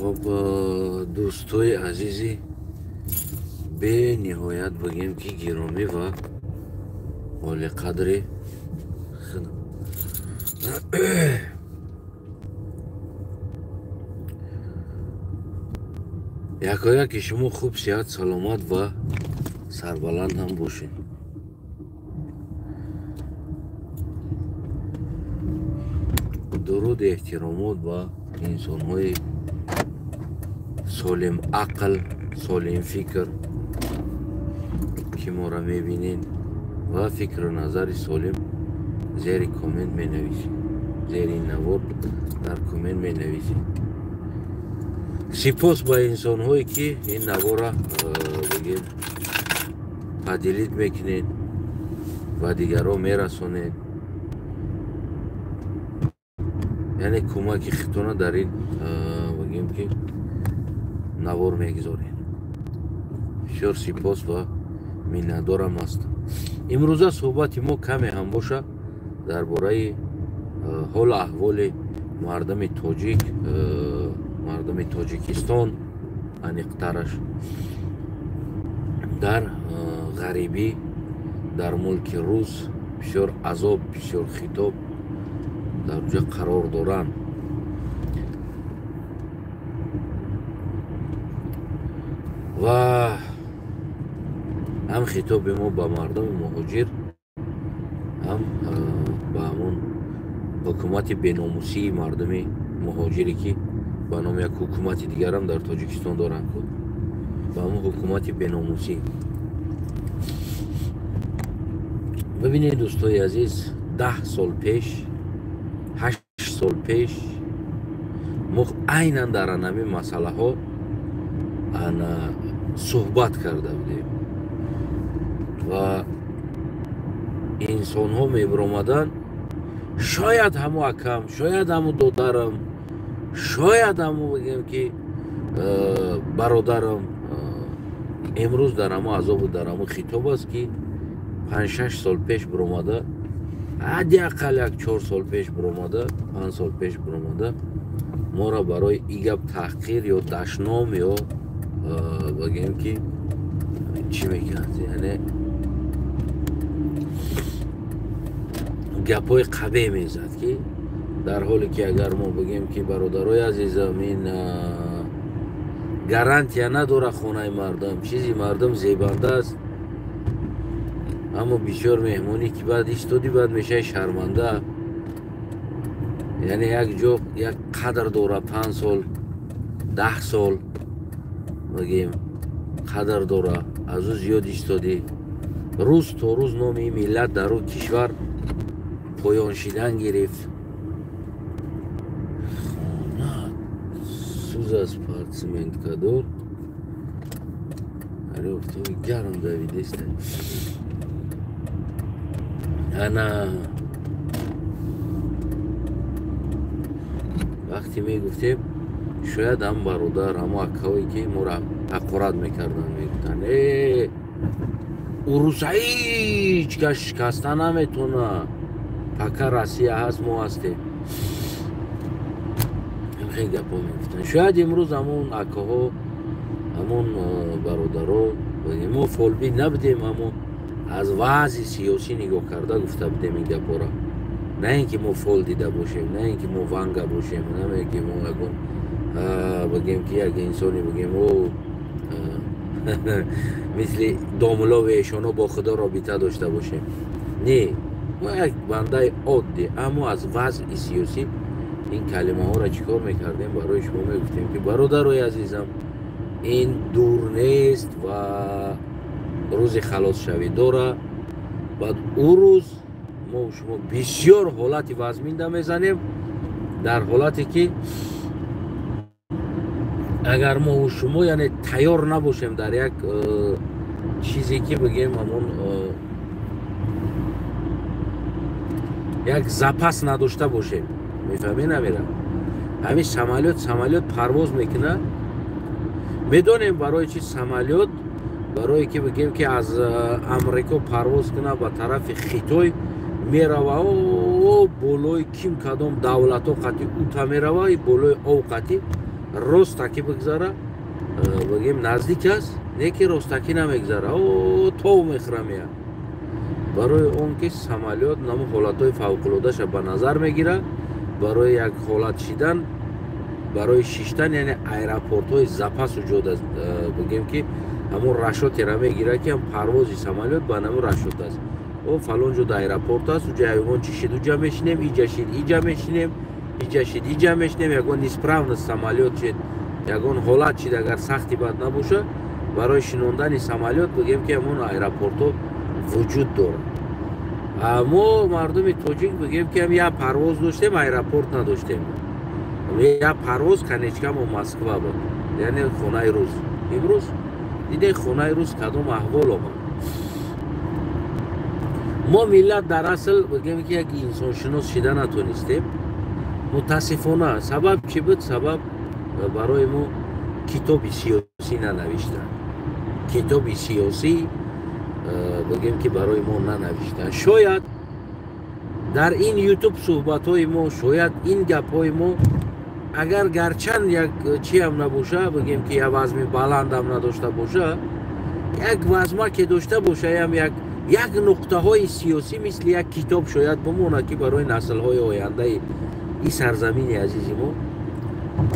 خب دوستای عزیزی به نهایت بگیم که گرامی و عالی قدری یکایک شما خوب صحت سلامت و سربلند هم باشین. درود احترامات با انسان های سالم عقل سالم فکر که ما را میبینین و فکر و نظر سالم زیر کامنت می نویسید، زیر این نوار در کامنت می نویسید. سپاس با انسان هایی که این نوار را بگیم پدیلید میکنید و دیگر را میرسونید، یعنی کمک خیتونه در این بگیم که نوار میگذارید. بسیار سپاس و منتدارم هستم. امروزه صحبت ما کمی هم باشه درباره حال احوال مردم تاجیک، مردم تاجیکستان انیقترش در غریبی در ملک روس بسیار عذاب بسیار خطاب در اونجا قرار دارند و هم خطاب ما با مردم مهاجر هم با همون حکومت بیناموسی مردم مهاجری که با نام یک حکومت دیگر هم در تاجیکستان دارن که با همون حکومت بیناموسی. ببینید دوستای عزیز، 10 سال پیش 8 سال پیش ما عیناً در همین مسئله ها صحبت کرده بودیم و انسان ها میبرامدن شاید همو اکم، شاید همو دادرم، شاید همو بگیم که برادرم امروز در همو عذاب و در همو خطاب است که 5-6 سال پیش برامده، حداقل 4 سال پیش برامده، 5 سال پیش برامده ما را برای ایگب تحقیر یا دشنام یا بگیم که چی میگن، یعنی گپای قبه میزد که در حالی که اگر ما بگیم که برادرای عزیزم این گارانتیا نداره خونه مردم، چیزی مردم زیبنده است، اما بسیار مهمونی که بعد ایستادی بعد میشه شرمنده، یعنی یک جا یک قدر داره 5 سال 10 سال بگیم قدر داره، از او زیاد ایستادی روز تا روز نامی ملت در او کشور پایان شدن گرفت. سوز از پارتمنت کدور اره افتوی گرم دویده است. انا وقتی میگفتیم شاید هم برادر هم اکاوی که ما را حقارت میکردن میگفتن اروسا هیچ که شکستن نمیتونه، پکر روسیه هست ما هستیم، خیلی گپا میگفتن. شاید امروز همون اکاها همون برادرها ما فولبی نبودیم، اما از وضع سیاسی نگاه کرده گفته بودیم این گپا را، نه اینکه ما فول دیده باشیم، نه اینکه ما ونگه باشیم، نه اینکه ما بگیم که یک انسانی بگیم او مثل داملا و ایشانا با خدا رابطه داشته باشیم، نه، ما یک بنده عادی، اما از وضع سیاسی این کلمه ها را چیکار میکردیم برای شما میگفتیم که برادرای عزیزم این دور نیست و روز خلاص شوی داره. بعد او روز ما و شما بسیار حالتی وزمینده میزنیم، در حالتی که اگر ما و شما یعنی تیار نباشیم در یک چیزی که بگیم همون یک زپس نداشته باشیم، میفهمی نمیرم، همین سمالیات پرواز میکنه، میدونیم برای چی سمالیات، برای که بگیم که از امریکا پرواز کنه به طرف خیتای میره و او بولوی کیم کدام دولت ها قطعی اوتا میره و بولوی او قطعی رستکی بگذاره بگیم نزدیک است، نه که رستکی نمیگذاره او تو میخرمه. برای اون که سمالیات نام حالتهای فوق‌العاده‌اش به نظر میگیره، برای یک حالت شدن، برای شیشتن، یعنی ایرپورت های زپس وجود است. بگیم که همون رشوت را میگیره که هم پروازی سمالیات به همون رشوت است. او فلان جو در ایرپورت است و جایگان چی شد اونجا میشینیم، اینجا شد اینجا میشینیم، اینجا شد اینجا میشینیم. یگان نیسپراون سمالیات شد، یگان حالت شد اگر سختی بد نباشه برای شنوندن سمالیات بگیم که همون ایرپورت ها وجود داره. اما مردم توجیک بگیم که هم یا پرواز داشتیم ایرپورت نداشتیم، یا پرواز کنیچکم و مسکوا بود، یعنی خونه روز. امروز دیده خونه روز کدام احوال آمد. ما ملت در اصل بگیم که یک انسان شناس شده نتونستیم. متاسفانه سبب چی بود؟ سبب برای ما کتاب سیاسی ننوشتن. کتاب سیاسی بگیم که برای ما ننوشتن. شاید در این یوتیوب صحبت های ما، شاید این گپ های ما اگر گرچند یک چی هم نباشه، بگیم که یک وزن بلند هم نداشته باشه، یک وزمه که داشته باشه، هم یک نقطه های سیاسی مثل یک کتاب شاید بمونه که برای نسل های آینده این سرزمین عزیزی ما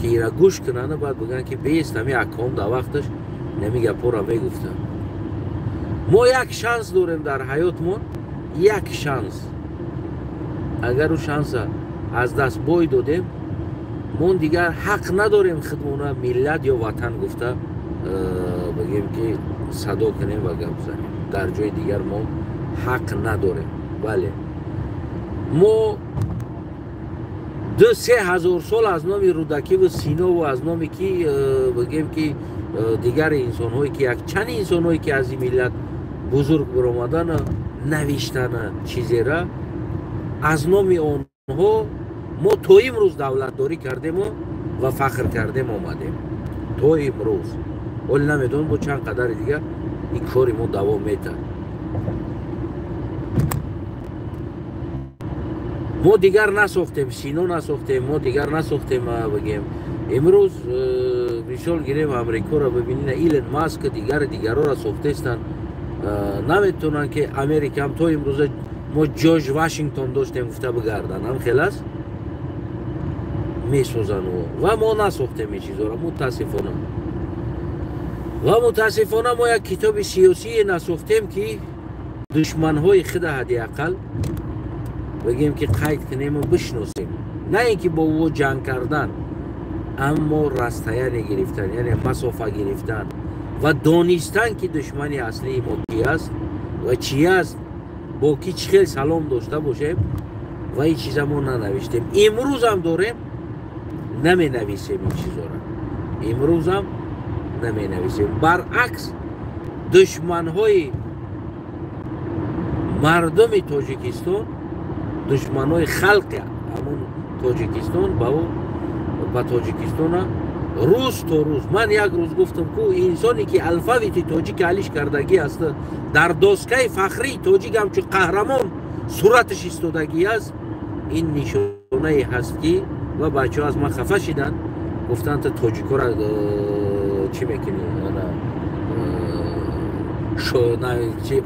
که ایرا گوش کنن، باید بگن که بیست همی اکام در وقتش نمیگه پورا میگفتن. ما یک شانس داریم در حیات ما، یک شانس. اگر او شانس از دست بای دادیم، ما دیگر حق نداریم خدمونه ملت یا وطن گفته بگیم که صدا کنیم و گپ زنیم. در جای دیگر ما حق نداریم. بله، ما 2-3 هزار سال از نام رودکی و سینا و از نامی که بگیم که دیگر انسان هایی که یک چند انسان هایی که از این ملت بزرگ برآمدن نوشتن چیزی را، از نام آنها ما تا امروز دولت داری کردیم و فخر کردیم آمدیم تا امروز. ولی نمیدونم با چند قدر دیگه این کاری ما دوام میتن. ما دیگر نساختیم، سینا نساختیم، ما دیگر نساختیم. بگیم امروز مثال گیریم امریکا را ببینین، ایلن ماسک دیگر را ساختستن. نمیتونن که امریکا هم تا امروز ما جورج واشنگتن داشتیم گفته بگردن، هم خلاص میسوزن و ما نساختیم این چیزا را. متاسفانه ما یک کتاب سیاسی نساختیم که دشمن های خود حداقل بگیم که قید کنیم و بشناسیم، نه اینکه با او جنگ کردن، اما رستایه گرفتن، یعنی مسافه گرفتن و دانستن که دشمنی اصلی ما کی است و چی است، با کی چه سلام داشته باشیم و این چیزا ما ننوشتیم. امروز هم داریم نمی نویسیم این چیزا را، امروز هم نمی نویسیم. برعکس دشمن های مردم تاجیکستان، دشمن های خلق همون تاجیکستان با تاجیکستان روز تا روز. من یک روز گفتم که انسانی که الفابت تاجیک علیش کردگی است، در دستگاه فخری تاجیک همچون قهرمان صورتش ایستادگی است، این نشانه هست که و بچه ها از من خفه شدن، گفتن تا تاجیکا را چی میکنی؟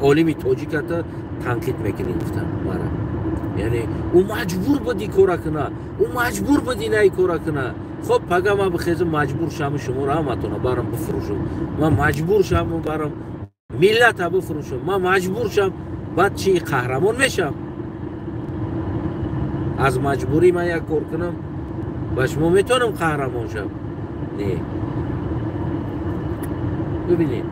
عالمی تاجیک تا تنقید میکنی گفتن مرا. یعنی او مجبور بودی کارا کنه، او مجبور بودی نه کارا کنه. خب پگه ما بخیزم مجبور شم شما را همتونه برم بفروشم، من مجبور شم برم ملت بفروشم، من مجبور شم بعد چی قهرمان میشم؟ از مجبوری من یک کار کنم و شما میتونم قهرمان شم؟ نه. ببینید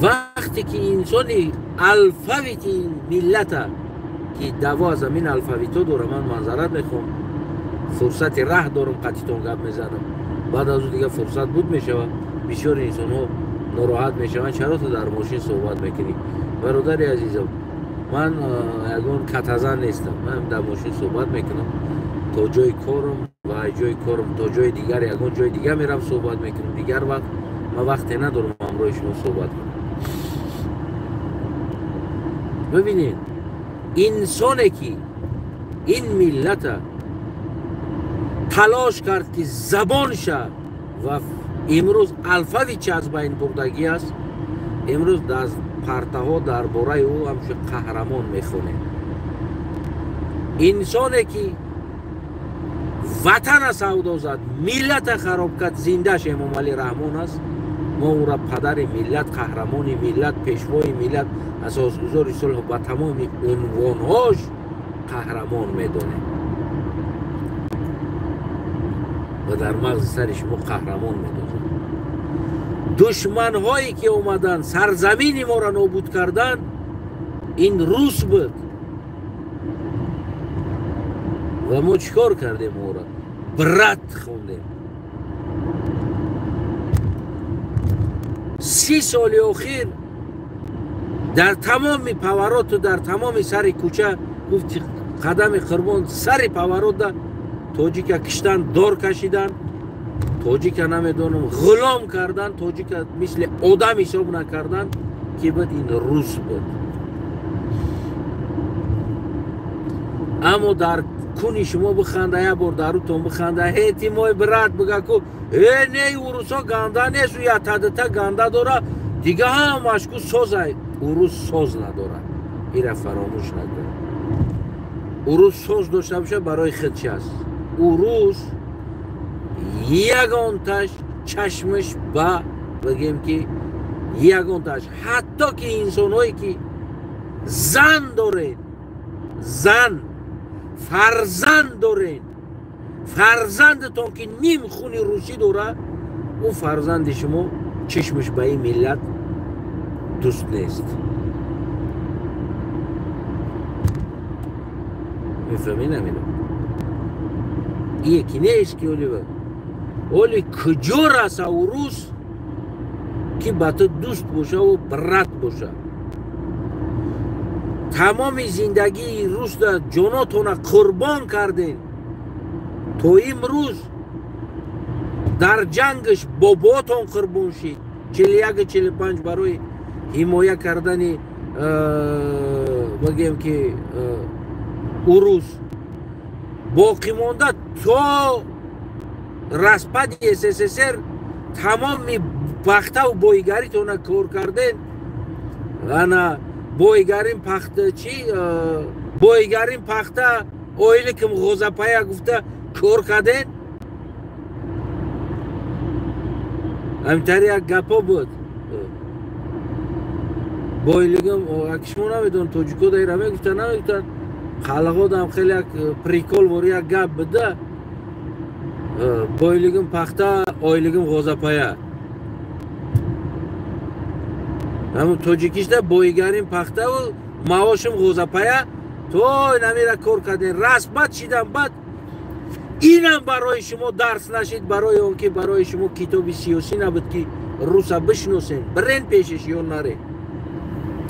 وقتی که انسانی الفابت این ملت که 12 الفابت داره، من منظرت میخوام، فرصت ره دارم قطعتون گپ میزنم، بعد از اون دیگه فرصت بود میشه و بسیار انسان ها ناراحت میشن. چرا تو در ماشین صحبت میکنی؟ برادر عزیزم، من یگان کتزن نیستم، من در ماشین صحبت میکنم تا جای کارم و جای کارم تا جای دیگر، یگان جای دیگر میرم صحبت میکنم. دیگر وقت من وقتی ندارم همراه شما صحبت کنم. ببینید انسانی که این ملت تلاش کرد که زبانش و امروز الفاوی چه از بین بردگی است. امروز از پرتها درباره او همش قهرمان میخونه. انسانی که وطن سودا زد، ملت خراب کرد، زندهش امام علی رحمان است. ما او را پدر ملت، قهرمان ملت، پیشوای ملت، اساسگزار صلح و تمام عنوانهاش قهرمان میدونه و در مغز سر شما قهرمان میدونه. دشمن هایی که اومدن سرزمین ما را نابود کردن این روس بود و ما چیکار کردیم؟ ما را برات خوندیم. 30 سال اخیر در تمام پاورات و در تمام سر کوچه گفت قدم قربان سر پاورات ده تاجیک کشتن، دار کشیدن، تاجیک نمیدونم غلام کردن، تاجیک مثل آدم حساب نکردن که بعد این روس بود. اما در کنی شما بخنده، یه بار داروتون بخنده، هیتی مای برات بگه که نه اوروسا گنده نیست و یا تدتا گنده داره دیگه هم مشکو سازه. اوروس ساز نداره، ایره فراموش نکنه. اوروس ساز داشته باشه برای خودش است. اوروس یگانتش چشمش با بگیم که یگانتش، حتی که انسان هایی که زن داره، زن فرزند داره، فرزندتون که نیم خونی روسی داره، اون فرزند شما چشمش به این ملت دوست نیست. میفهمی نمیدونم یکی نیست که اولی کجور است او روز که با تو دوست باشه و برات باشه. تمام زندگی روز در جاناتون قربان کردین تا امروز در جنگش باباتون قربان شید. 41-45 برای حمایه کردن بگیم که اوروس باقی مانده تا رسپد SSSR تمام پخته و بایگری تونه کار کردین. انا بایگرین پخته چی؟ بایگرین پخته اویلی که غوزپایه گفته کار کردین. همینطوری یک گپا بود. بایلیگم اکشمو نمیدون توجیکو دایره میگفتن نمیگفتن خلقات هم خیلی یک پریکول باری یک گپ بده. بایلیگم پخته اویلیگم غوزپایه. همون توجیکیش ده بایگرین پخته و مواشم غوزپایه تو نمیره کار کردین. رسمت شیدن. بعد اینم برای شما درس نشید، برای اون که برای شما کتاب سیاسی نبود که روسا بشناسین برین پیشش یا نره.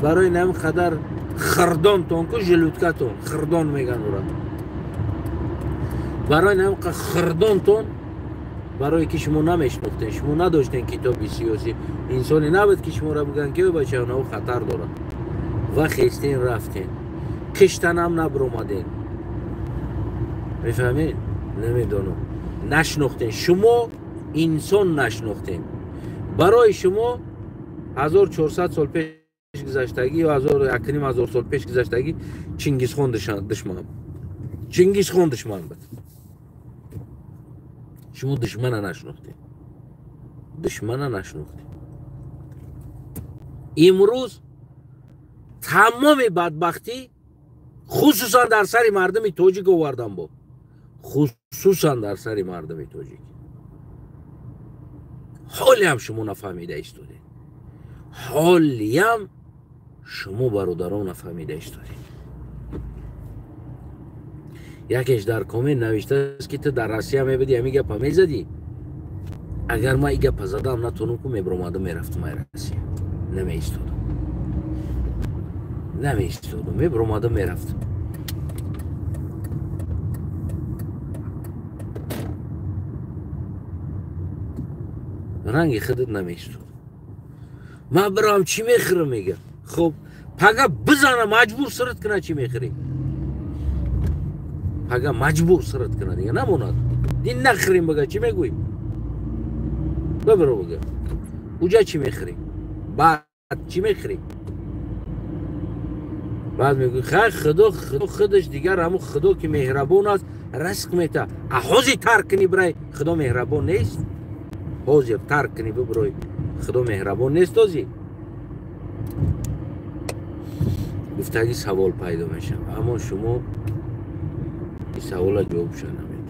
برای نم قدر خردان تون که جلوتکتون خردان میگن اورا. برای نم خردان تون برای که شما نمیشناختین، شما نداشتین کتاب سیاسی، انسانی نبود که شما را بگن که بچه اونها خطر داره و خیستین رفتین کشتن هم نبرومدین. میفهمین؟ نمیدونم نشناختین، شما انسان نشناختین. برای شما 1400 سال پیش گذشتگی یا 1000 سال پیش گذشتگی چنگیز خان دشمن، چنگیز خان دشمن بود. شما دشمن نشناختین، دشمن نشناختین. امروز تمام بدبختی خصوصا در سر مردم تاجیک آوردن، با خصوصا در سر مردم تاجیک. حالی هم شما نفهمیده ایستادید، حالی هم شما برادران نفهمیده ایستادید. یکیش در کامنت نوشته است که تو در روسیه میبودی همین گپ میزدی. اگر ما این گپ زدم نتونم که میبرمادم میرفتم روسیه، نمیستودم میبرمادم میرفتم. رنگ خودت نمیستود. من برام چی میخرم میگه خب پگه بزنه مجبور سرت کنه چی میخری، پگه مجبور سرت کنه دیگه نموند دین نخریم بگه چی میگوی. ببرو بگم اونجا چی میخری بعد چی میخری بعد میگه خدا خودش دیگر همون خدا که مهربان است رزق میده حوزی ترک کنی برای خدا مهربان نیست حوزی ترک کنی برای خدا مهربان نیست دوزی گفتگی سوال پیدا میشه اما شما این سوال جوابش نمید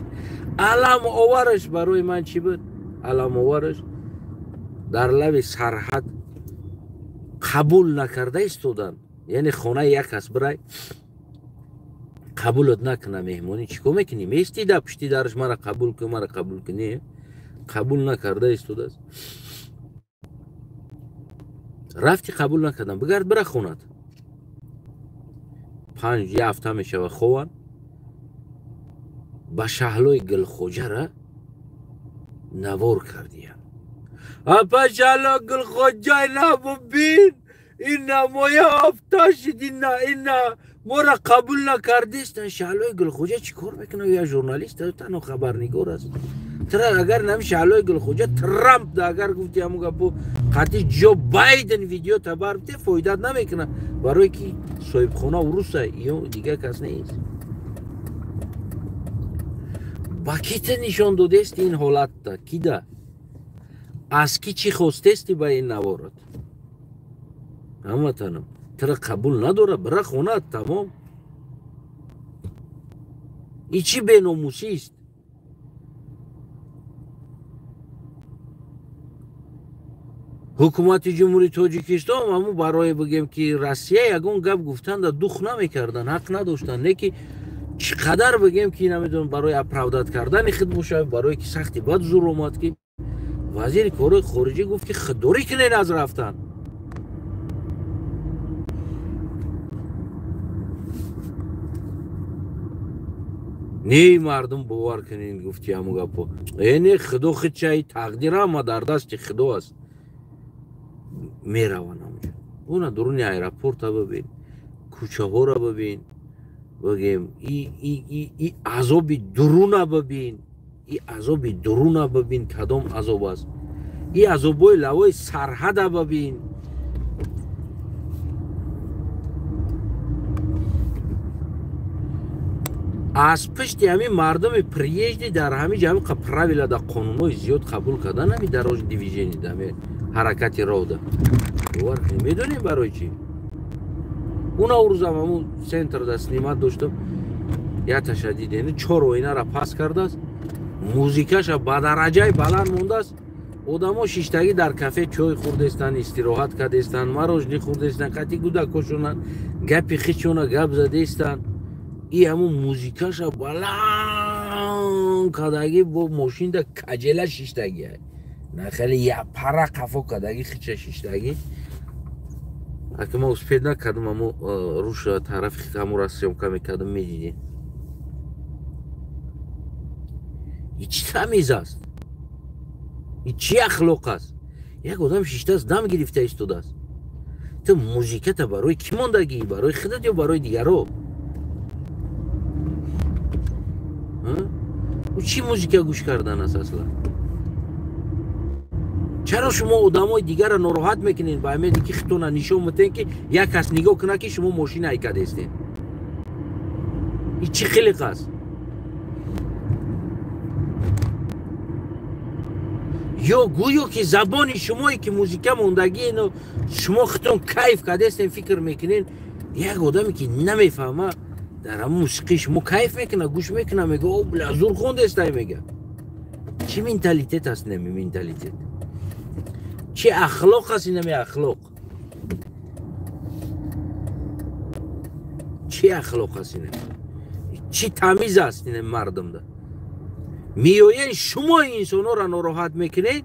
علم آورش برای من چی بود علم آورش در لب سرحد قبول نکرده استودن یعنی خانه یک کس برای قبولت نکنه مهمانی چیکار میکنی میستی در پشتی درش مرا قبول کنی قبول نکرده استوده است رفتی قبول نکردن بگرد برای خونت 5 هفته میشه و خوان با شهلوی گلخوجه را نوار کردیم اپا شهلوی گلخوجه نبین این نمایه هفته شد این ما را قبول نکردیستن شهلوی گلخوجه چی کار میکنه یا ژورنالیست تنها خبرنگار است ترا اگر نمی شهلوی گلخوجه ترامپ دا اگر گفتی همون گپو قطعی جو بایدن ویدیو تبار بده فایدت نمیکنه برای که صاحب خونه و روسه یا دیگه کس نیست با کیت نشان داده است این حالت دا کی دا از کی چی خواسته استی با این نوارد هموطنم ترا قبول نداره برای خونه تمام ای چی بیناموسی است حکومت جمهوری تاجیکستان همون برای بگیم که روسیه یگان گپ گفتن در دوخ نمیکردن حق نداشتن نه که چقدر بگیم که نمیدونم برای اپراودات کردن خود باشه برای که سختی بد زور اومد که وزیر کار خارجه گفت که خداری کنین از رفتن نه مردم باور کنین گفتی همون گپو یعنی خدا خود چای تقدیر هم در دست خدا است میروان همونجا اونا درون ایرپورت ها ببین کوچه ها را ببین بگیم ای عذابی درون ها ببین ای عذابی درون ها ببین کدام عذاب است ای عذابای لوای سرحد ها ببین از پشت همین مردم پریجدی در همین جمع پراویلا در قانونهای زیاد قبول کردن همین دراج دیویژنی دمه حرکت رو ده باور کنیم میدونیم برای چی اونا روز همون سنتر دست نیمت داشتم یا تشدید یعنی 4 اینا را پس کرده است موزیکش با درجه بلند مونده است آدما شیشتگی در کافه چای خورده استن استراحت کرده استن ماروژنی خورده استن قطعی کودکاشون گپی خیچونا گپ زده استن ای همون موزیکش بلند کدگی با ماشین در کجله شیشتگی هست نه خیلی یه پره قفا کدگی خیچه شیشتگی اگه ما اسپید نکردم اما روش طرف خیلی همون رسیم کمی کردم میدیدین این چی تمیز است این چی اخلاق است یک آدم شیشته است دم گرفته ایستاده است تو موزیکت برای کی ماندگی برای خودت یا برای دیگرو او چی موزیک گوش کردن است اصلا چرا شما آدمای دیگر را ناراحت میکنین با امیدی که خودتون نشون میدین که یک کس نگاه کنه که شما ماشین ایکاده هستین این چی خلق است یا گویا که زبان شمایی که موزیک موندگی اینو شما خودتون کیف کرده هستین فکر میکنین یک آدمی که نمیفهمه در هم موسیقی شما کیف میکنه گوش میکنه میگه او بلازور خونده است میگه چی منتالیتت هست نمی منتالیتت چی اخلاق هست نمی اخلاق چی اخلاق هست نمی چی تمیز هست این مردم ده میوین شما انسان ها را ناراحت میکنید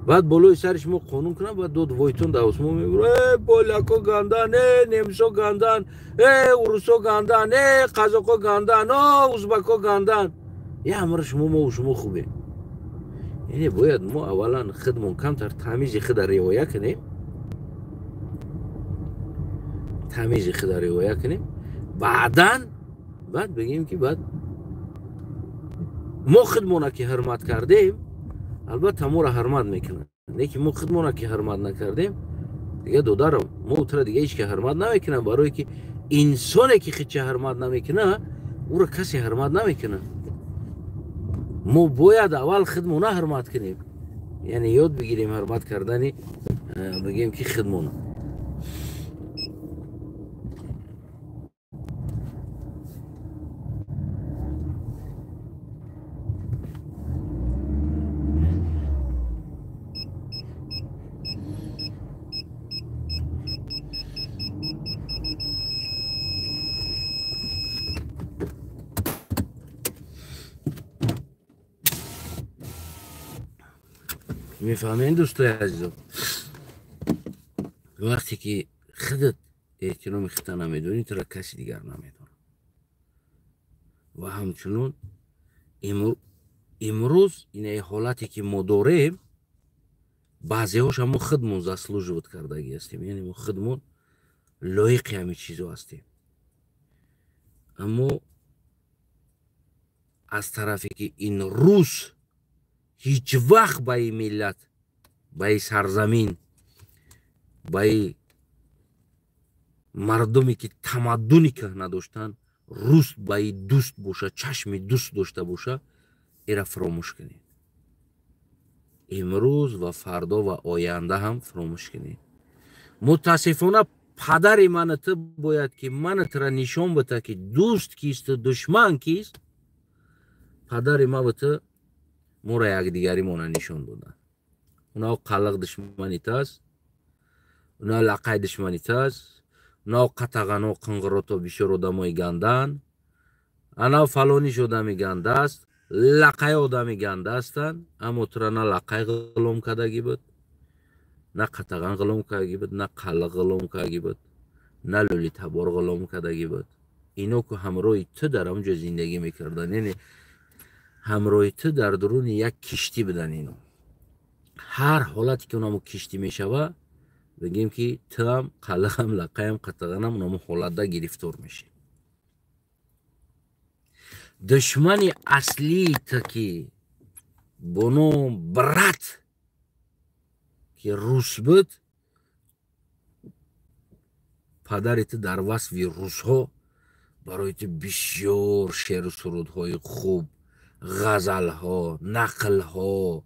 بعد بالای سر شما قانون کنن بعد دو وایتون در اسمو میگره پولاکو گندن نمسو گندن اروسو گندن قزاقو گندن ازبکو گندن یه همه شما ما و شما خوبه یعنی باید ما اولا خودمون کمتر تمیز خود روایه کنیم تمیز خود روایه کنیم بعد بگیم که بعد ما خودمون که حرمت کردیم البته ما را حرمت میکنن. لیکن ما خودمون که حرمت نکردیم دیگه دو دارم ما تر دیگه هیچ که حرمت نمیکنه، برای که انسانی که خودش حرمت نمیکنه او را کسی حرمت نمیکنه. ما باید اول خودمون حرمت کنیم، یعنی یاد بگیریم حرمت کردنی، بگیم که خودمون. میفهمین دوستای عزیزم؟ وقتی که خودت احترام خودت نمیدونی تو را کسی دیگر نمیدونه. و همچنون امروز این حالتی که ما داریم بعضی هاش هم خودمون زاسلوژوت کردگی هستیم، یعنی ما خودمون لایق همین چیزو هستیم. اما از طرفی که این روز هیچ وقت به این ملت، به این سرزمین، به این مردمی که تمدنی که نداشتن روز به این دوست باشه، چشم دوست داشته باشه، ایره فراموش کنید. امروز و فردا و آینده هم فراموش کنید. متاسفانه پدر من تو باید که من ترا نشان بده که دوست کیست و دشمن کیست. پدر ما بته ما را یک دیگری مونه نشان دادن. اونا قلق دشمنیت است، اونا لقای دشمنیت است، اونا قطغن و قنگرات و بیشور آدمای گندن، اونا فلانی شده می گنده است، لقای آدمی گنده هستن. اما ترا نه لقای غلام کدگی بود، نه قطغن غلام کدگی بود، نه قلق غلام کدگی بود، نه لولی تبار غلام کدگی بود. اینو که همراه تو در همونجا زندگی میکردن، یعنی همراه تو در درون یک کشتی بدن. اینو هر حالتی که اونمو کشتی میشوه بگیم که تو هم قلق هم لقای هم قطغن هم اونمو حالت ده گرفتار میشه. دشمن اصلی تا که بونو برات که روس بود، پدرت در وصف روس ها برایت بسیار شعر و سرودهای خوب، غزل ها، نقل ها،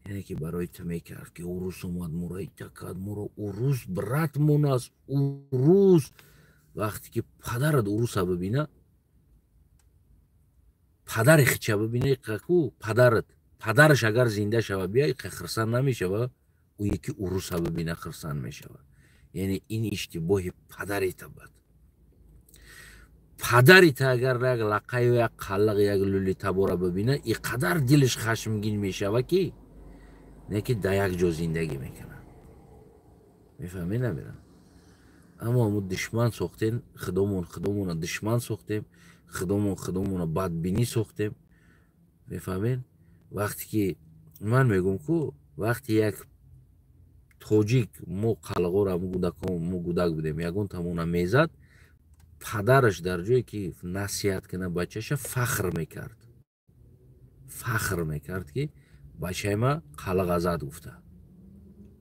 یعنی که برایت میکرد که او روس اومد مرای تکد مرا او روس برات مون است. او روس وقتی که پدرت او روس ببینه، پدر خیچه ببینه که پدرش اگر زنده شوه بیای خرسن نمیشه و او یکی او روس ببینه خرسن میشه. یعنی این اشتباه پدریت بود. پدریت اگر یک لقای و یک قلق یک لولی تباره ببینه اینقدر دلش خشمگین میشه و که نه که در یک جا زندگی میکنه. میفهمی نمیرم؟ اما همون دشمن ساختین، خودمون دشمن ساختیم، خودمون بدبینی ساختیم. میفهمین؟ وقتی که من میگم که وقتی یک توجیک مو قلقو را مو گودک بودیم یکون تمونه میزد، پدرش در جایی که نصیحت کنه بچهش فخر میکرد که بچه ما قلق ازد گفته.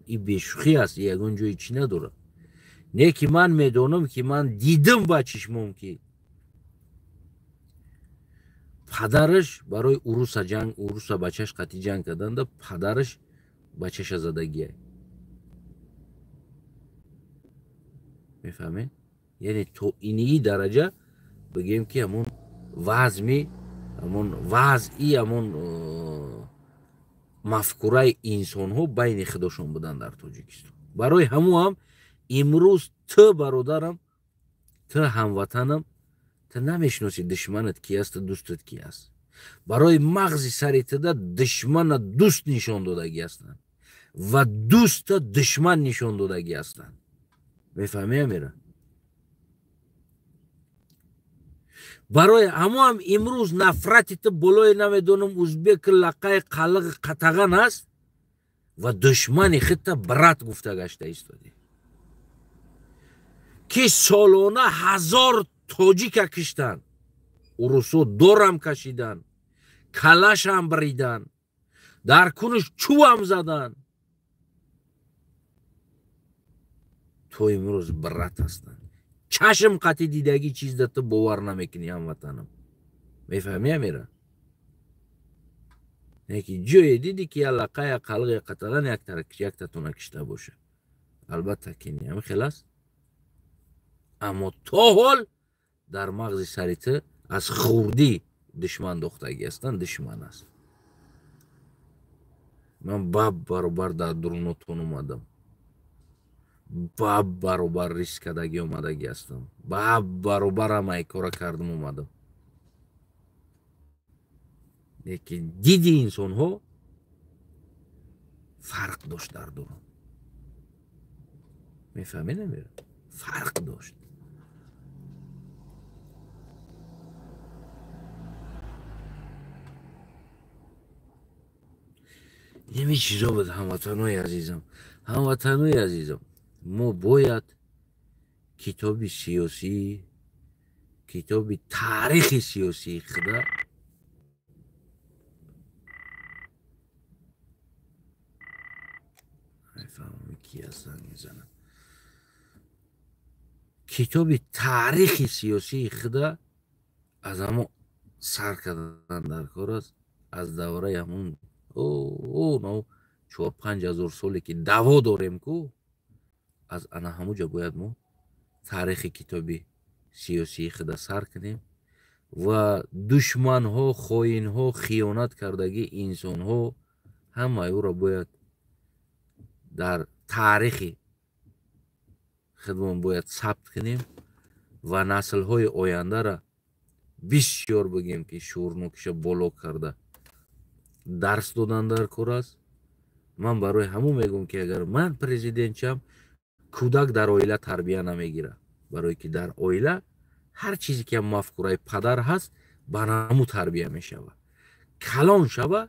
این بیشوخی است، یکون جایی چی نداره. نه که من میدونم که من دیدم بچهش که پدرش برای اوروس بچهش قطعی جنگ کردن ده، پدرش بچهش زدگیه. میفهمین؟ یعنی تو اینی درجه بگیم که همون وضعی همون مفکوره انسان ها بین خودشون بودن در تاجیکستان. برای هم امروز تو برادرم، تو هموطنم، تو نمیشناسی دشمنت کی است، دوستت کی است. برای مغزی سریت ده دشمن دوست نشان دادگی هستن و دوست دشمن نشان دادگی هستن. میفهمی میره؟ برای هم امروز نفرتی تو بلای نمیدونم ازبک لقای قلق قطغن است و دشمنی خودت برات گفته گشته ایستادی که سالانه 1000 تاجیک کشتن، اوروسو دورم کشیدن، کلش هم بریدن، در کنش چوب هم زدن. تو امروز برات هستن. چشم قطعی دیدگی چیز ده تو باور نمیکنی هموطنم. میفهمی امیره؟ یکی جوی دیدی که علاقه یا قلقه قتلن یک تاتون کشته باشه. البته که نیم خلاص. اما تو حال در مغز سریته از خوردی دشمن دختگی هستن دشمن است. من باب برابر در درونتون اومدم. باب برابر ریسک کدگی اومدگی هستم. باب برابر هم ای کارا کردم اومدم. یکی دیدی انسان ها فرق داشت در درون. میفهمی نمیره؟ فرق داشت. یمی چیزا بود هموطنوی عزیزم. هموطنوی عزیزم ما باید کتاب سیاسی کتاب تاریخ سیاسی خدا نفهمم کی هستن میزنم کتاب تاریخ سیاسی خدا از همون سر کردن در کار است. از دوره همون نو 4-5 هزار سالی که دوا داریم کو از انا همونجا باید ما تاریخ کتابی سیاسی خدا سر کنیم و دشمن ها خائن ها خیانت کردگی انسان ها همه او را باید در تاریخ خودمون باید ثبت کنیم و نسل های آینده را بسیار بگیم که شورنوکش بالا کرده درس دادن در کار است. من برای همون میگم که اگر من پرزیدنت شم کودک در اویله تربیه نمیگیره برای که در اویله هر چیزی که مفکوره پدر هست بر همون تربیه میشوه کلان شوه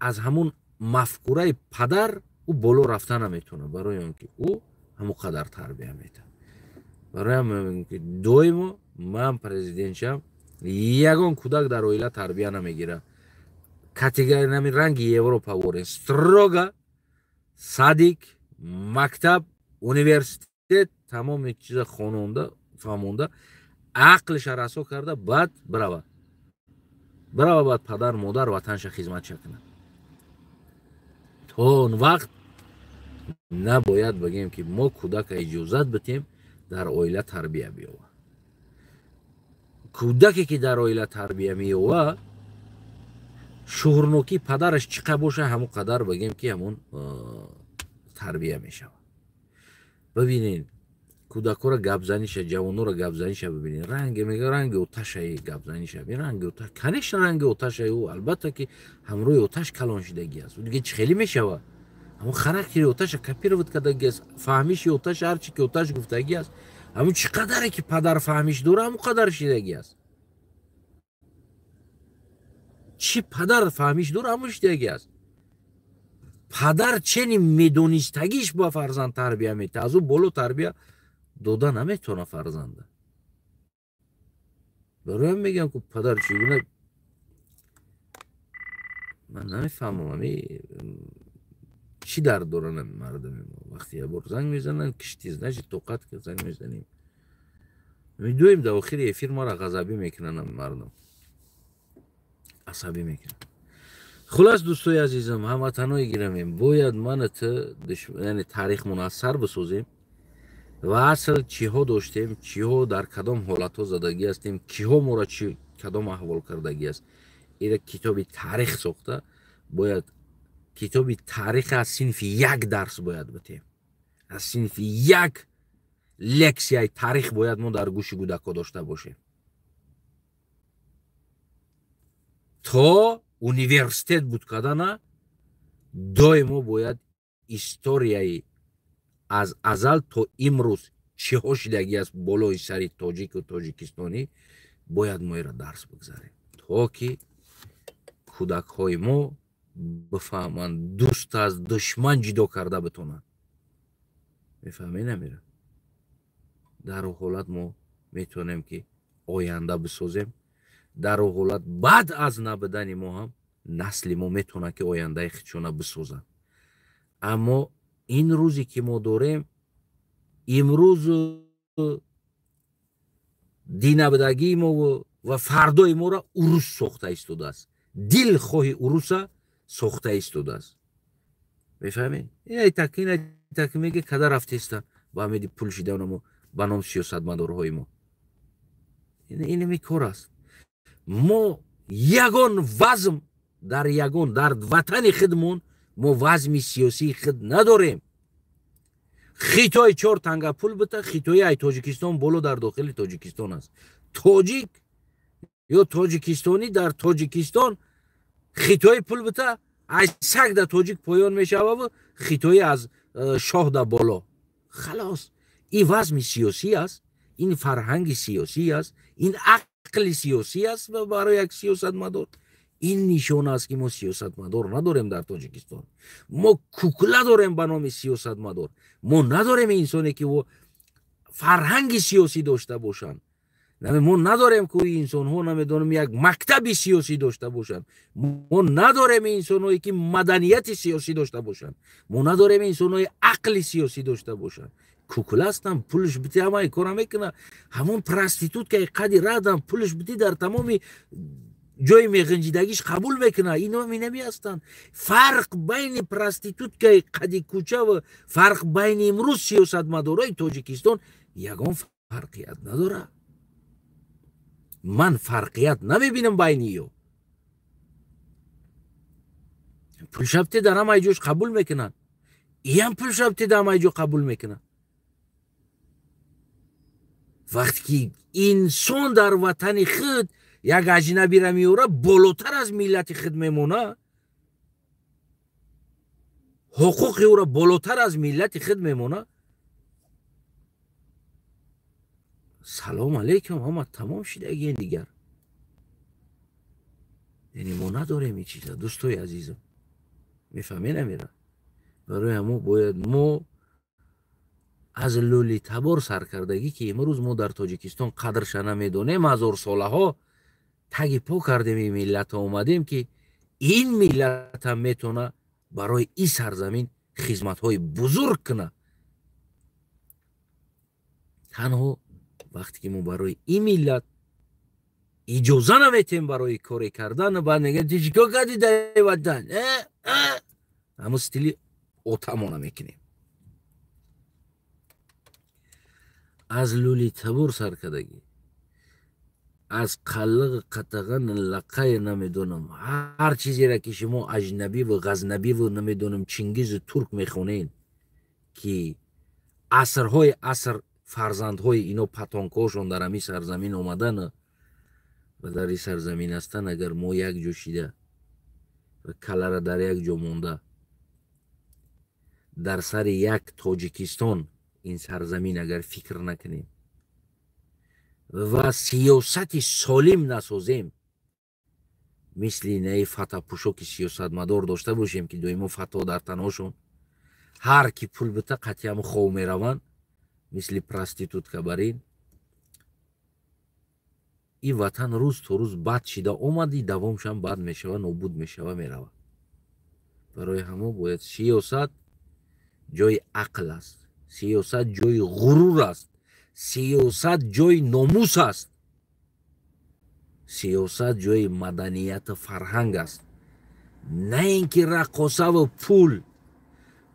از همون مفکوره پدر او بالا رفته نمیتونه برای اون که او همون قدر تربیه میده. برای همون میگم که دویمو من پرزیدنت شم یگان کودک در اویله تربیه نمیگیره کاتگوری نمی رنگی Европа ворен строго садик мактаб университет тамоми чиза хононда фаҳмонда ақлиш расо карда баъд бирава баъд падар модар ватанша хизматша кунад. то он вақт набояд багем ки мо кӯдака иҷозат битем дар оила тарбия биёва. кӯдаке ки дар оила тарбия меёва шӯҳрноки падараш чӣ қа боша ҳамон қадар багем ки ҳамон тарбия мешава. бибинед кӯдакҳоро гапзаниша ҷавонҳоро гапзаниша бибинед ранге мега ранги оташаи гапзаниша ранги оташ конечно ранги оташаи ӯ албатта ки ҳамроҳи оташ калон шидагӣ аст дига чӣ хеле мешава ҳамон характери оташа копировать кардагӣ аст фаҳмиши оташ ҳарчи ки оташ гуфтагӣ аст ҳамон чӣ қадаре ки падар фаҳмиш дора ҳамон қадар шидагӣ аст چی پدر فهمیش دور همونش دیگه است. پدر چنین میدونستگیش با فرزند تربیه میده از اون بولو تربیه داده نمیتونه فرزنده. برای هم میگم که پدر چگونه من نمیفهمم چی درد دارن مردم ما وقتی یه بار زنگ میزنن کشتیز نشی توقت که زنگ میزنیم میدویم در آخر افیر ما را غضبی میکنن مردم عصبی میکنن. خلاص دوستای عزیزم هموطنای گرامی باید من یعنی تاریخ منحصر بسازیم و اصل چی ها داشتیم چی ها در کدام حالت ها زدگی هستیم کی ها ما را چی کدام احوال کردگی است این کتابی تاریخ ساخته باید کتابی تاریخ از صنف یک درس باید بتیم از صنف یک لکسیای تاریخ باید ما در گوش کودک‌ها داشته باشیم تا университет буд кардана доимо бояд историяи аз азал то имрӯз чиҳо шидагӣ аст болои сари тоҷику тоҷикистонӣ бояд мо эра дарс бигзарем то ки кӯдакҳои мо бифаҳманд дӯст аз душман ҷудо карда битонанд. мефаҳмед намира дар он ҳолат мо метавонем ки оянда бисозем дар он ҳолат баъд аз набудани мо ҳам насли мо метавонад ки ояндаи худшона бисозанд. аммо ин рӯзе ки мо дорем, имрӯз динабдагии мо ва фардои моро урус сохта истодааст. дилхоҳи уруса сохта истодааст. мефаҳмед? так меге када рафтеста ба ҳамеди пул шидамо ба ном сиёсатмадорҳои мо. инами кор аст. мо ягон вазм дар ватани худмон мо вазми сиёсии худ надорем. хитой 4 танга пул бита, хитои ай тоҷикистон боло дар дохили тоҷикистон аст. тоҷик ё тоҷикистони дар тоҷикистон хитои пул бита, ай саг да тоҷик поён мешававу хитои аз шоҳ да боло. халос. ин вазми сиёсӣ аст, ин фарҳанги сиёсӣ аст, ин ақли сиёсӣ аст барои як сиёсатмадор. ин нишон аст ки мо сиёсатмадор надорем дар тоҷикистон. мо кукла дорем ба номи сиёсатмадор. мо надорем инсоне ки фарҳанги сиёсӣ дошта бошанд. мо надорем ки инсонҳо намедонам як мактаби сиёсӣ дошта бошанд. мо надорем инсонҳое ки маданияти сиёсӣ дошта бошанд. мо надорем инсонҳои ақли сиёсӣ дошта бошанд. кукла ҳастам, пулш бити ҳамаи кора мекуна. ҳамон проституткаи қади радам пулш бити дар тамоми ҷои меғинҷидагиш қабул мекуна. ино минами ҳастанд. фарқ байни проституткаи қади кӯча ва фарқ байни имрӯз сиёсатмадорои тоҷикистон ягон фарқият надорад. ман фарқият намебинам байни ё. пулшабти дар ҳамаи ҷош қабул мекунанд. иам пулшабти дар ҳамаи ҷо қабул мекунанд. вақте ки инсон дар ватани худ як аҷнабиро меёра болотар аз миллати худ мемона, ҳуқуқи ӯро болотар аз миллати худ мемона, салом алейкум, ҳама тамом шидагиен дигар. яъне мо надорем ин чиза. дӯстои азизам, мефаҳмед амира? барои ҳамо бояд мо аз лӯлитабор саркардагӣ ки имрӯз мо дар тоҷикистон қадрша намедонем, ҳазорсолаҳо таги по кардем ин миллатҳо, омадем ки ин миллат ҳам метавона барои ин сарзамин хизматҳои бузург куна. танҳо вақте ки мо барои ин миллат иҷоза наметем барои коре кардан, баъд мегӯем ту чӣ кор кардӣ дар ватан, ҳамон стили отамона мекунем. аз лӯлитабор саркардагӣ, аз қаллиғ қатаған лақай намедонам ҳар чизеро ки шумо аҷнабиву ғазнабиву намедонам чингизу турк мехонед, ки асрҳои аср фарзандҳои ино патонкошон дар ҳамин сарзамин омадан ва дар ин сарзамин ҳастан, агар мо як ҷо шида ва калара дар як ҷо монда дар сари як тоҷикистон ин сарзамин агар фикр накунем ва сиёсати солим насозем, мисли наи фатапӯшоки сиёсатмадор дошта бошем ки доимо фато дар танҳошон, ҳар ки пул бита қатъиам хов мераванд, мисли проститутка барин, ин ватан рӯз то рӯз бад шида омади, давомшам бад мешава, нобуд мешава, мерава. барои ҳамо бояд сиёсат ҷои ақл аст, сиёсат ҷои ғурур аст, сиёсат ҷои номус аст, сиёсат ҷои маданияту фарҳанг аст, на ин ки раққосаву пул.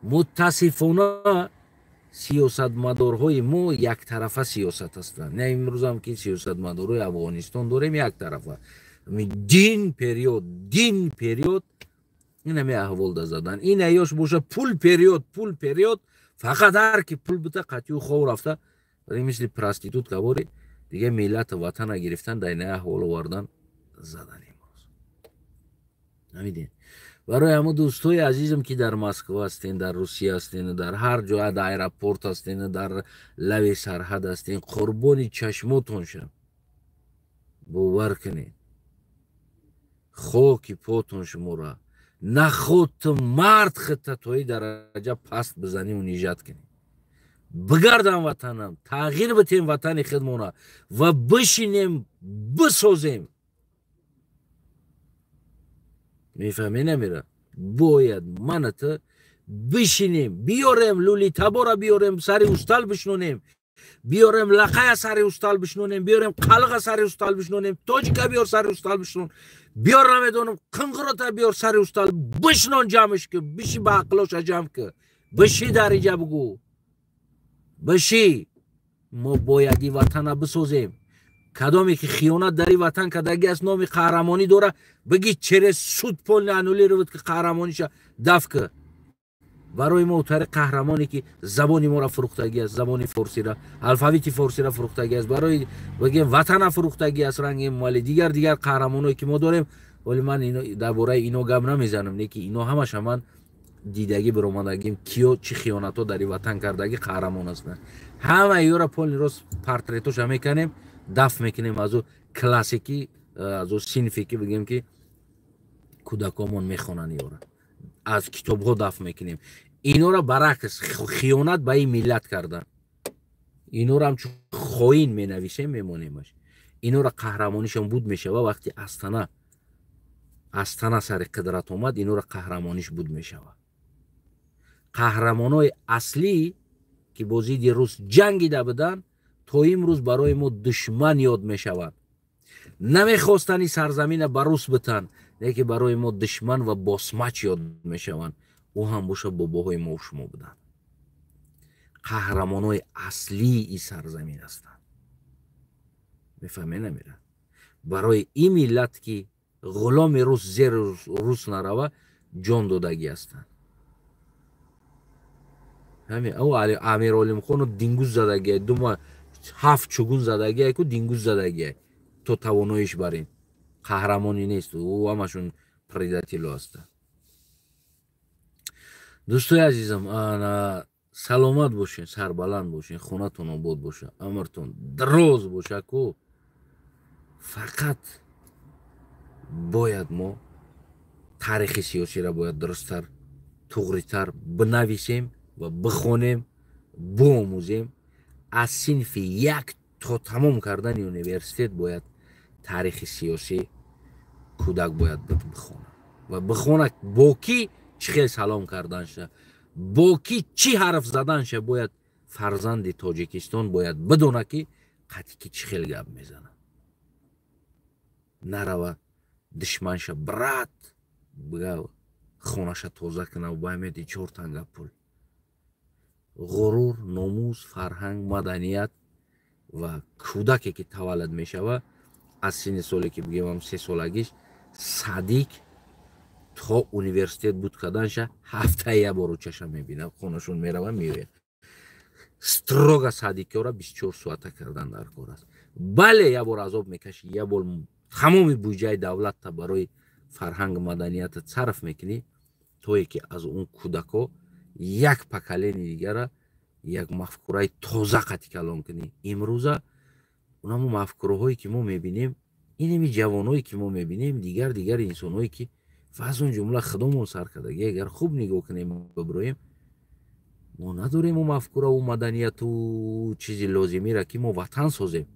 мутаассифона сиёсатмадорҳои мо яктарафа сиёсат ҳастанд. не имрӯзам ки сиёсатмадорҳои афғонистон дорем яктарафа, дин период инаме аҳволда задан, ин айёш боша пул период, фақат ҳар ки пул бита қатъию хов рафта мисли проститутка боре дига миллату ватана гирифтан дар ин аҳвол овардан задан. имрӯз намидин. барои ҳамо дӯстои азизам ки дар Москва ҳастен, дар Русия ҳастен, дар ҳар ҷо, дар аэропорт ҳастен, дар лави сарҳад ҳастен, қурбони чашмотон шам. бовар кунед, хоки потон шуморо нахоту мард худта то ин дараҷа паст бизанем унижат кунем. бигардам ватанам, тағйир битем ватани худмона ва бишинем, бисозем. میفهمی نمیره. باید من تو بشینیم بیاریم لولی تبارا بیاریم سری استال بشنونیم، بیاریم لقای سری استال بشنونیم، بیاریم قلق سری استال بشنونیم، تاجیکا بیار سری استال بشنون، بیار نمیدونم قنقراتا بیار سری استال بشنون جمعش که بشی با عقلش جمع که بشی در اینجا بگو بشی. ما بایدی وطن بسازیم. کدامی که خیانت در این وطن کدگی از نام قهرمانی داره بگی چرا سود پول نانولی رو بود که قهرمانیش دفکه. برای ما طریق قهرمانی که زبانی ما را فروختگی است، زبانی فارسی را، الفابیت فارسی را فروختگی است، برای بگیم وطن فروختگی است. رنگ مال دیگر قهرمانایی که ما داریم، ولی من اینو درباره اینو گپ نمیزنم، نه که اینا همش من دیدگی برآمدگیم کیو چی خیانت‌ها در این وطن کردگی قهرمان هستند. همه اینا پول روز پورتریتوش میکنیم، دفع میکنیم از او کلاسیکی، از او صنفی که بگیم که کودکامون میخونن اینا از کتاب ها دفع میکنیم. اینا را برعکس خیانت به این ملت کردن. اینا را هم چون خاین می نویسیم میمونیمش. اینا را قهرمانیشون بود میشه و وقتی استنا سر قدرت اومد اینا را قهرمانیش بود میشه. قهرمانای اصلی که بازی دیروز جنگیده بدن تا امروز برای ما دشمن یاد میشود. نمیخواستنی سرزمین بروس بتن، نه که برای ما دشمن و باسمچ یاد میشوند. او هم باشه باباهای ما و شما بودن. قهرمانای اصلی این سرزمین هستند. میفهمی نمیره. برای این ملت که غلام روس زیر روس نروه جان دادگی هستند. همین او امیر علیم خان دینگوز زدگی، دو ما 7 چگون زدگی که دینگوز زدگی تو تواناییش برین. قهرمانی نیست، او همشون پریدتیلو هسته. دوستای عزیزم، انا سلامت باشین، سربلند باشین، خونتون آباد باشه، عمرتون دراز باشه. که فقط باید ما تاریخ سیاسی را باید درستتر توغریتر بنویسیم و بخونیم، بآموزیم. از صنف 1 تا تمام کردن یونیورسیت باید تاریخ سیاسی کودک باید بخونه و بخونه با کی چی خیلی سلام کردن شه، با کی چی حرف زدن شه. باید فرزند تاجیکستان باید بدونه که قطعی که چی خیلی گپ میزنه، نروه دشمنش برات بگه خونش تازه کنه و باید 4 تنگه پول. غرور، ناموس، فرهنگ، مدنیت و کودکی که تولد میشوه از سن سالی که بگیم هم 3 سالگیش صدیق تا یونیورسیت بود کردنش هفته یه بار چشم میبینه، خونشون میروه میوید. ستروگ صدیقی را 24 ساعته کردن در کار است. بله یه بار عذاب میکشی، یه بار تمام بودجه دولت تا برای فرهنگ مدنیت صرف میکنی توی که از اون کودکا یک پکلین دیگر یک مفکوره تازه قطعی کلام کنی. امروزه اونم مفکوره هایی که ما میبینیم، اینمی جوانایی که ما میبینیم، دیگر انسان هایی که از اون جمله خدامون سر کردگی اگر خوب نگاه کنیم ببرویم، ما نداریم اون مفکوره و مدنیت و چیزی لازمی را که ما وطن سازیم.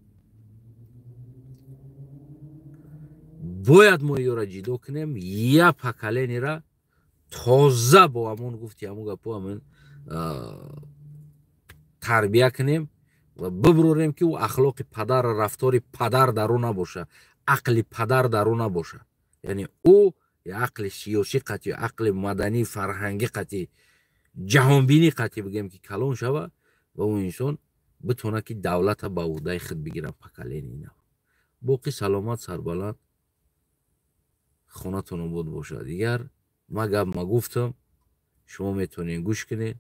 باید ما یا را جدا کنیم، یا پکلینی را تازه با همون گفتی همون گپو همون تربیه کنیم و ببروریم که او اخلاق پدر، رفتار پدر در او نباشه، عقل پدر در او نباشه. یعنی او یا عقل سیاسی قطعی، عقل مدنی فرهنگی قطعی، جهانبینی قطعی بگیم که کلان شوه و اون انسان بتونه که دولت با عهده خود بگیره. پکلین اینا باقی سلامت سربلند، خونتون آباد باشه. دیگر ما گفتم شما میتونین گوش کنین،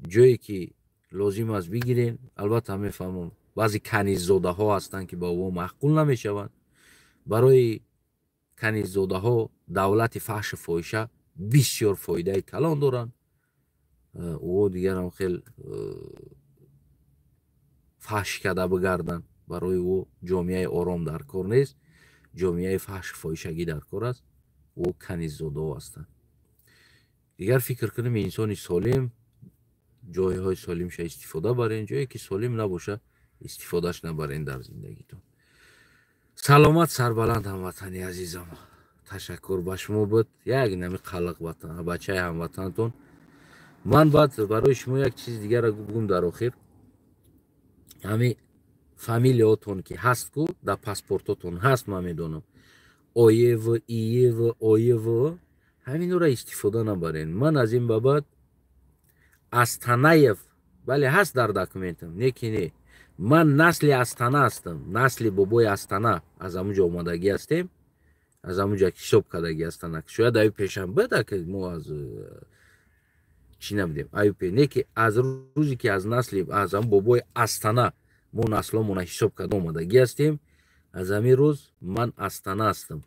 جایی که لازم است بگیرین. البته میفهمم بعضی کنیززاده ها هستن که با او معقول نمیشوند. برای کنیززاده ها دولت فحش فاحشه بسیار فایده کلان دارن. او دیگر هم خیلی فحش کرده بگردن. برای او جامعه آرام در کار نیست، جامعه فحش فاحشگی در کار است. او کنیززاده ها هستن. دیگر فکر کنیم انسان سالم جای های سالم شه استفاده برین، جایی که سالم نباشه استفادهش نبرین در زندگیتون. سلامت سربلند هموطنی عزیزم. ташаккур ба шумо буд. Як нами қалақ ватан, бачаи ҳамватантон. Ман баъд барои шумо як чизи дигарро гугум дар охир. Ҳамин фамилияотон ки ҳастку дар паспортотон ҳаст, ман медонам. Оев, Иев, Оев, ҳаминро истифода набарен. Ман аз ин ба баъд Астанаев, бале ҳаст дар документам, не ки не. Ман насли Астана ҳастам, насли бобои Астана. Аз ҳамунҷо омадагӣ ҳастем, аз ҳамунҷо ҳисоб кардагӣ ҳастана. Шояд аю пешам буда ки мо аз чӣ набудем, аю пе не ки аз рӯзе ки аз насли аз ҳамун бобои Астана мо насломона ҳисоб карда омадагӣ ҳастем, аз ҳамин рӯз ман Астана ҳастам.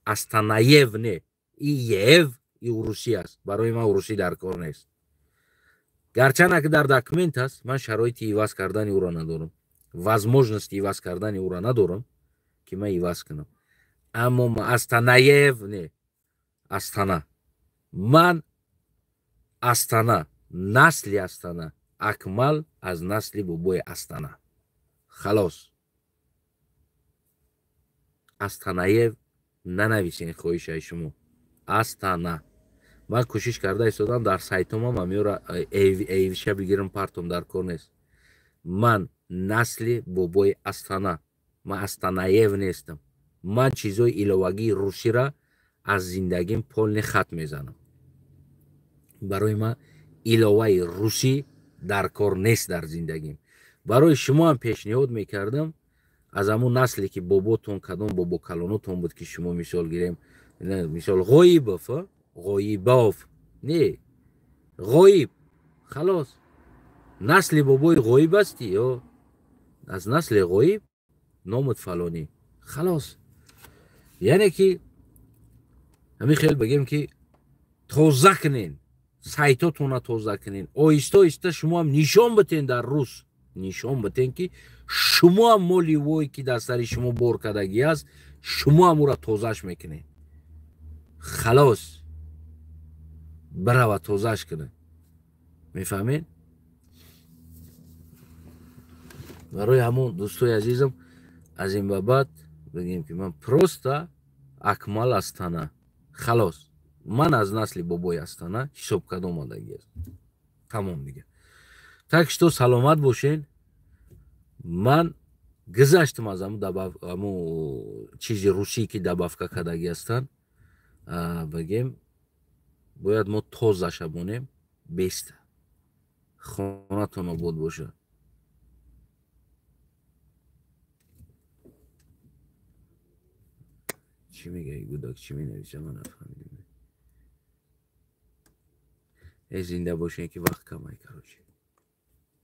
Астанаев не, Иев и урусӣ аст. Барои ман урусӣ дар кор нест. Гарчанде ки дар документ аст, ман шароити иваз кардани ӯро надорам, возможности иваз кардани ӯро надорам ки ман иваз кунам. Аммо Астанаев не, Астана. Ман Астана, насли Астана, Акмал аз насли бобои Астана. Халос. Астанаев нанависен, хоҳишаи шумо. Астана. Ман кӯшиш карда истодам дар сайтомам амиёро эвиша бигирам партом, дар кор нест. Ман насли бобои Астана, ман Астанаев нестам. Ман чизои иловагии русиро аз зиндагим полне хат мезанам. барои ман иловаи русӣ дар кор нест дар зиндагим. Барои шумо ҳам пешниҳод мекардам аз ҳамун насле ки боботон кадом бобокалонотон буд ки шумо мисол гирем, мисол Ғоибов, Ғоибов, не Ғоиб, халос. Насли бобои Ғоиб ҳастӣ ё аз насли Ғоиб номут фалонӣ, халос. яъне ки ҳамин хел бигем ки тоза кунен, сайтотонро тоза кунен, оҳиста оҳиста шумо ҳам нишон битен дар рӯз, нишон битен ки шумо ҳам моли вое ки дар сари шумо бор кардагӣ аст, шумо ҳам ӯро тозааш мекунед. халос, бирава тозааш кунед. мефаҳмед? барои ҳамон дӯстои азизам аз ин ба баъд бигем ки ман просто Акмал Астана, халос. ман аз насли бобои Астана ҳисоб карда омадагӣ аст. тамом дига. Так что саломат бошен. ман гузаштам аз ҳамун чизи русӣ ки добавка кардагӣ ҳастанд. бигем бояд мо тоза шабонем. беста хонатон обод бошад. чӣ мегӯяй гудак, чӣ менависа, ман нафаҳмидем. зинда бошен ки вақт камай, короче.